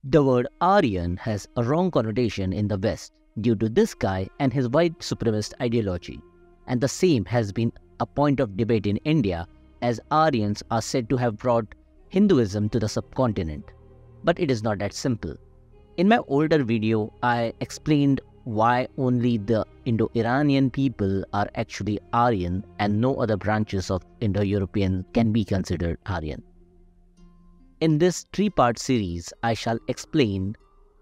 The word Aryan has a wrong connotation in the West due to this guy and his white supremacist ideology, and the same has been a point of debate in India, as Aryans are said to have brought Hinduism to the subcontinent. But it is not that simple. In my older video, I explained why only the Indo-Iranian people are actually Aryan and no other branches of Indo-European can be considered Aryan. In this three-part series, I shall explain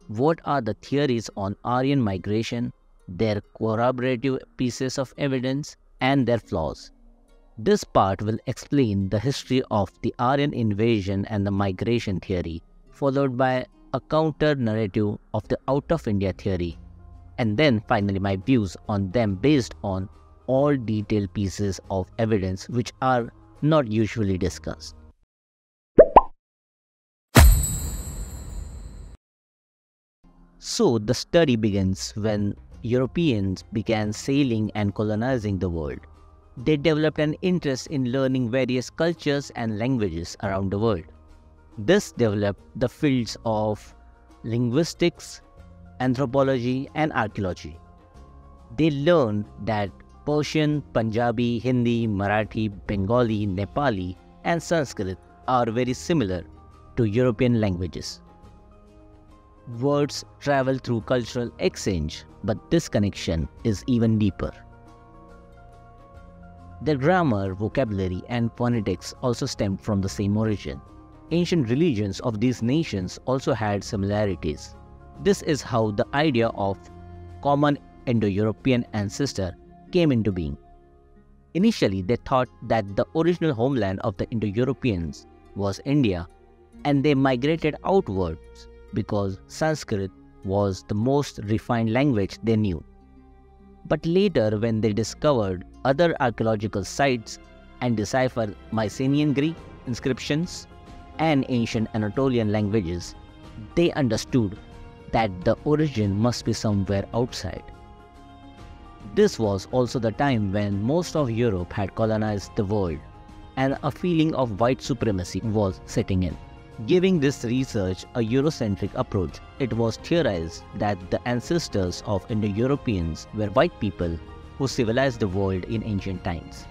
what are the theories on Aryan migration, their corroborative pieces of evidence, and their flaws. This part will explain the history of the Aryan invasion and the migration theory, followed by a counter-narrative of the out-of-India theory, and then finally my views on them based on all detailed pieces of evidence which are not usually discussed. So the study begins when Europeans began sailing and colonizing the world. They developed an interest in learning various cultures and languages around the world. This developed the fields of linguistics, anthropology, and archaeology. They learned that Persian, Punjabi, Hindi, Marathi, Bengali, Nepali, and Sanskrit are very similar to European languages. Words travel through cultural exchange, but this connection is even deeper. Their grammar, vocabulary, and phonetics also stemmed from the same origin. Ancient religions of these nations also had similarities. This is how the idea of common Indo-European ancestor came into being. Initially, they thought that the original homeland of the Indo-Europeans was India, and they migrated outwards because Sanskrit was the most refined language they knew. But later, when they discovered other archaeological sites and deciphered Mycenaean Greek inscriptions and ancient Anatolian languages, they understood that the origin must be somewhere outside. This was also the time when most of Europe had colonized the world, and a feeling of white supremacy was setting in. Giving this research a Eurocentric approach, it was theorized that the ancestors of Indo-Europeans were white people who civilized the world in ancient times.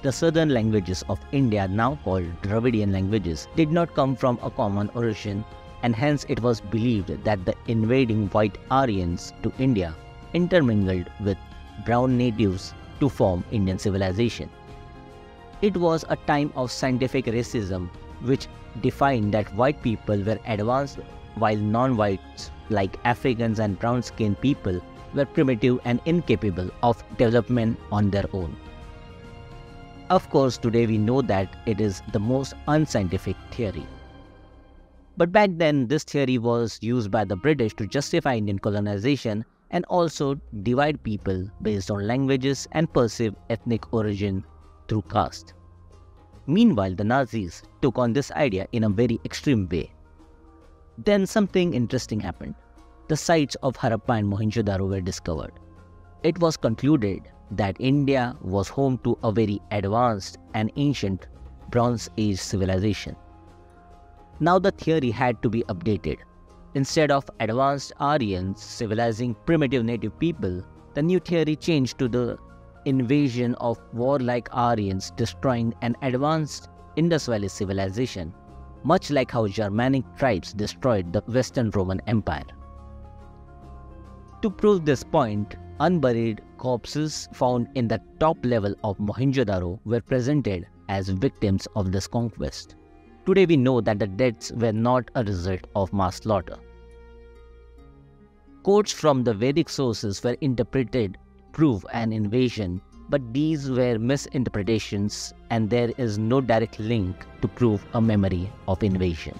The southern languages of India, now called Dravidian languages, did not come from a common origin, and hence it was believed that the invading white Aryans to India intermingled with brown natives to form Indian civilization. It was a time of scientific racism which defined that white people were advanced while non-whites like Africans and brown-skinned people were primitive and incapable of development on their own. Of course, today we know that it is the most unscientific theory. But back then, this theory was used by the British to justify Indian colonization and also divide people based on languages and perceive ethnic origin through caste. Meanwhile, the Nazis took on this idea in a very extreme way. Then something interesting happened. The sites of Harappa and Mohenjo-daro were discovered. It was concluded that India was home to a very advanced and ancient Bronze Age civilization. Now the theory had to be updated. Instead of advanced Aryans civilizing primitive native people, the new theory changed to the invasion of warlike Aryans destroying an advanced Indus Valley civilization, much like how Germanic tribes destroyed the Western Roman Empire. To prove this point, unburied corpses found in the top level of Mohenjo-daro were presented as victims of this conquest. Today we know that the deaths were not a result of mass slaughter. Quotes from the Vedic sources were interpreted to prove an invasion, but these were misinterpretations and there is no direct link to prove a memory of invasion.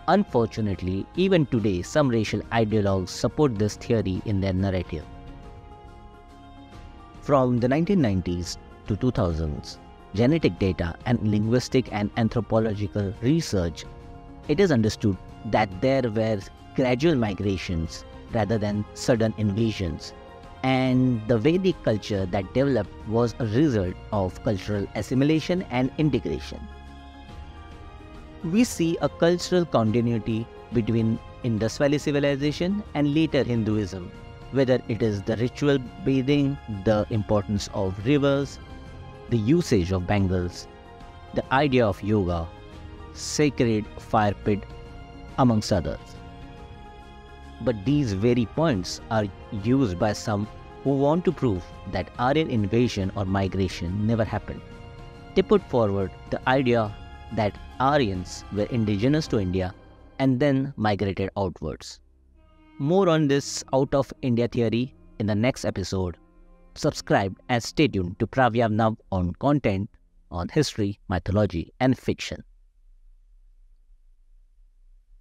Unfortunately, even today some racial ideologues support this theory in their narrative. From the 1990s to 2000s, genetic data and linguistic and anthropological research, it is understood that there were gradual migrations rather than sudden invasions, and the Vedic culture that developed was a result of cultural assimilation and integration. We see a cultural continuity between Indus Valley civilization and later Hinduism, whether it is the ritual bathing, the importance of rivers, the usage of bangles, the idea of yoga, sacred fire pit, amongst others. But these very points are used by some who want to prove that Aryan invasion or migration never happened. They put forward the idea that Aryans were indigenous to India and then migrated outwards. More on this out of India theory in the next episode. Subscribe and stay tuned to Pravya Nav on content on history, mythology and fiction.